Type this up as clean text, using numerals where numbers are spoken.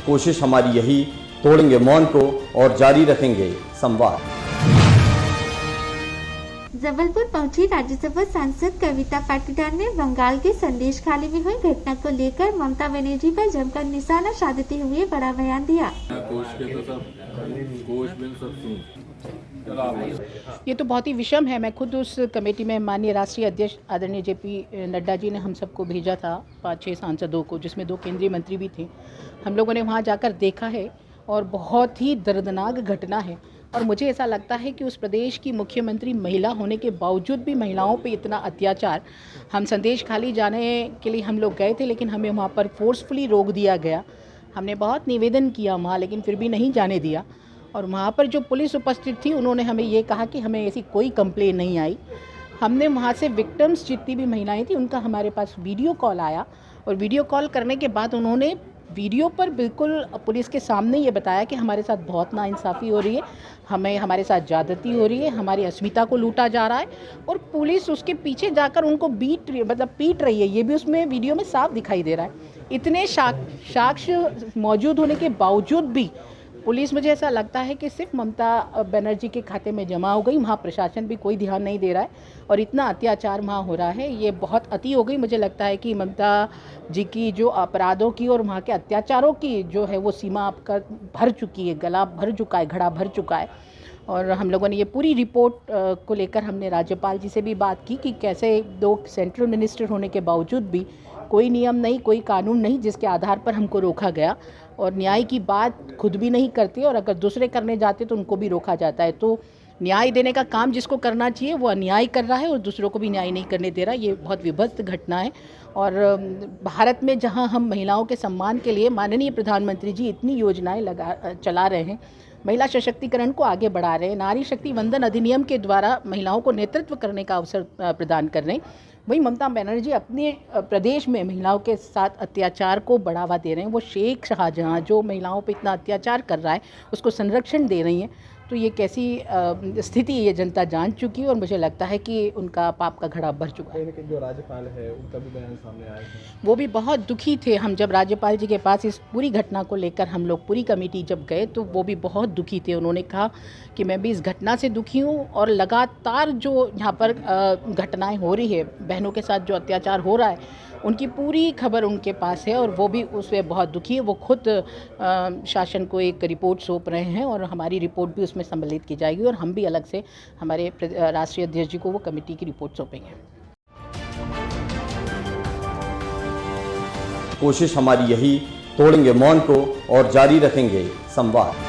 कोशिश हमारी यही, तोड़ेंगे मौन को और जारी रखेंगे संवाद। जबलपुर पहुंची राज्यसभा सांसद कविता पाटीदार ने बंगाल के संदेश खाली में हुई घटना को लेकर ममता बनर्जी पर जमकर निशाना साधते हुए बड़ा बयान दिया। ये तो बहुत ही विषम है। मैं खुद उस कमेटी में माननीय राष्ट्रीय अध्यक्ष आदरणीय जेपी नड्डा जी ने हम सबको भेजा था, 5-6 सांसदों को, जिसमें 2 केंद्रीय मंत्री भी थे। हम लोगों ने वहाँ जाकर देखा है और बहुत ही दर्दनाक घटना है। और मुझे ऐसा लगता है कि उस प्रदेश की मुख्यमंत्री महिला होने के बावजूद भी महिलाओं पे इतना अत्याचार। हम संदेश खाली जाने के लिए हम लोग गए थे, लेकिन हमें वहाँ पर फोर्सफुली रोक दिया गया। हमने बहुत निवेदन किया वहाँ, लेकिन फिर भी नहीं जाने दिया। और वहाँ पर जो पुलिस उपस्थित थी उन्होंने हमें ये कहा कि हमें ऐसी कोई कंप्लेन नहीं आई। हमने वहाँ से विक्टिम्स जितनी भी महिलाएं थी उनका हमारे पास वीडियो कॉल आया, और वीडियो कॉल करने के बाद उन्होंने वीडियो पर बिल्कुल पुलिस के सामने ये बताया कि हमारे साथ बहुत नाइंसाफ़ी हो रही है, हमारे साथ ज़्यादती हो रही है, हमारी अस्मिता को लूटा जा रहा है, और पुलिस उसके पीछे जाकर उनको पीट रही है। ये भी उसमें वीडियो में साफ दिखाई दे रहा है। इतने साक्ष्य मौजूद होने के बावजूद भी पुलिस, मुझे ऐसा लगता है कि सिर्फ ममता बनर्जी के खाते में जमा हो गई। वहाँ प्रशासन भी कोई ध्यान नहीं दे रहा है और इतना अत्याचार वहाँ हो रहा है, ये बहुत अति हो गई। मुझे लगता है कि ममता जी की जो अपराधों की और वहाँ के अत्याचारों की जो है वो सीमा आपका भर चुकी है, गला भर चुका है, घड़ा भर चुका है। और हम लोगों ने ये पूरी रिपोर्ट को लेकर हमने राज्यपाल जी से भी बात की कि कैसे 2 सेंट्रल मिनिस्टर होने के बावजूद भी कोई नियम नहीं, कोई कानून नहीं जिसके आधार पर हमको रोका गया, और न्याय की बात खुद भी नहीं करते, और अगर दूसरे करने जाते तो उनको भी रोका जाता है। तो न्याय देने का काम जिसको करना चाहिए वो अन्याय कर रहा है और दूसरों को भी न्याय नहीं करने दे रहा। ये बहुत विभत्स घटना है। और भारत में जहां हम महिलाओं के सम्मान के लिए माननीय प्रधानमंत्री जी इतनी योजनाएं चला रहे हैं, महिला सशक्तिकरण को आगे बढ़ा रहे हैं, नारी शक्ति वंदन अधिनियम के द्वारा महिलाओं को नेतृत्व करने का अवसर प्रदान कर रहे हैं, वही ममता बनर्जी अपने प्रदेश में महिलाओं के साथ अत्याचार को बढ़ावा दे रहे हैं। वो शेख शाहजहां जो महिलाओं पे इतना अत्याचार कर रहा है उसको संरक्षण दे रही हैं। तो ये कैसी स्थिति ये जनता जान चुकी है, और मुझे लगता है कि उनका पाप का घड़ा भर चुका है। लेकिन जो राज्यपाल है उनका भी बयान सामने आया है, वो भी बहुत दुखी थे। हम जब राज्यपाल जी के पास इस पूरी घटना को लेकर हम लोग पूरी कमेटी जब गए तो वो भी बहुत दुखी थे। उन्होंने कहा कि मैं भी इस घटना से दुखी हूँ, और लगातार जो यहाँ पर घटनाएं हो रही है, बहनों के साथ जो अत्याचार हो रहा है, उनकी पूरी खबर उनके पास है और वो भी उसमें बहुत दुखी है। वो खुद शासन को एक रिपोर्ट सौंप रहे हैं और हमारी रिपोर्ट भी उसमें सम्मिलित की जाएगी, और हम भी अलग से हमारे राष्ट्रीय अध्यक्ष जी को वो कमेटी की रिपोर्ट सौंपेंगे। कोशिश हमारी यही, तोड़ेंगे मौन को और जारी रखेंगे संवाद।